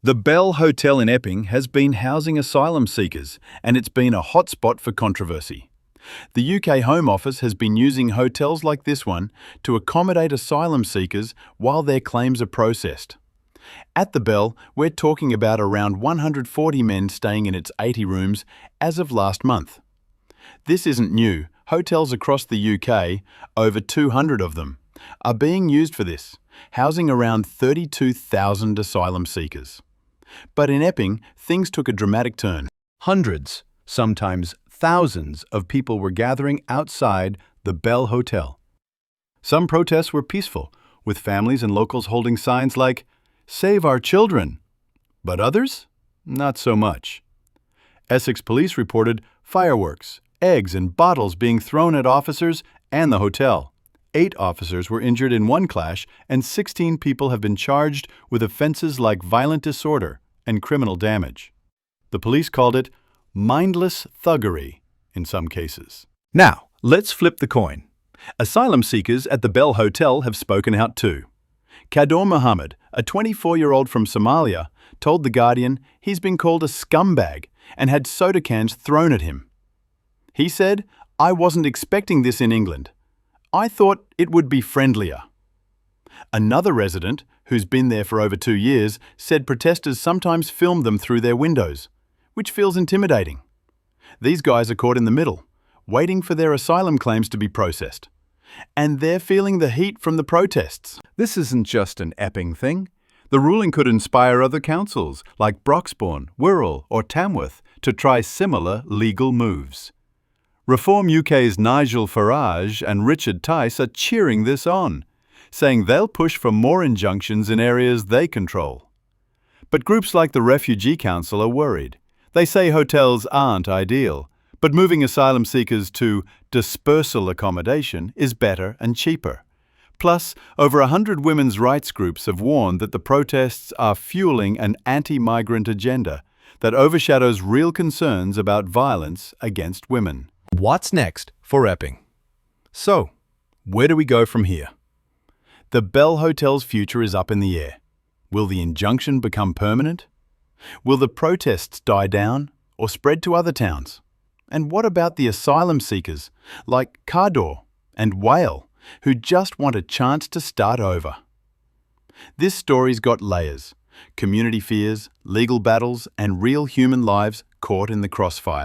The Bell Hotel in Epping has been housing asylum seekers, and it's been a hotspot for controversy. The UK Home Office has been using hotels like this one to accommodate asylum seekers while their claims are processed. At the Bell, we're talking about around 140 men staying in its 80 rooms as of last month. This isn't new. Hotels across the UK, over 200 of them, are being used for this, housing around 32,000 asylum seekers. But in Epping, things took a dramatic turn. Hundreds, sometimes thousands, of people were gathering outside the Bell Hotel. Some protests were peaceful, with families and locals holding signs like, "Save our children." But others? Not so much. Essex police reported fireworks, eggs, and bottles being thrown at officers and the hotel. 8 officers were injured in one clash, and 16 people have been charged with offenses like violent disorder and criminal damage. The police called it mindless thuggery in some cases. Now, let's flip the coin. Asylum seekers at the Bell Hotel have spoken out too. Kador Mohammed, a 24-year-old from Somalia, told The Guardian he's been called a scumbag and had soda cans thrown at him. He said, "I wasn't expecting this in England. I thought it would be friendlier." Another resident, who's been there for over 2 years, said protesters sometimes film them through their windows, which feels intimidating. These guys are caught in the middle, waiting for their asylum claims to be processed. And they're feeling the heat from the protests. This isn't just an Epping thing. The ruling could inspire other councils, like Broxbourne, Wirral or Tamworth, to try similar legal moves. Reform UK's Nigel Farage and Richard Tice are cheering this on, saying they'll push for more injunctions in areas they control. But groups like the Refugee Council are worried. They say hotels aren't ideal, but moving asylum seekers to dispersal accommodation is better and cheaper. Plus, over 100 women's rights groups have warned that the protests are fueling an anti-migrant agenda that overshadows real concerns about violence against women. What's next for Epping? So, where do we go from here? The Bell Hotel's future is up in the air. Will the injunction become permanent? Will the protests die down or spread to other towns? And what about the asylum seekers like Kador and Whale, who just want a chance to start over? This story's got layers: community fears, legal battles, and real human lives caught in the crossfire.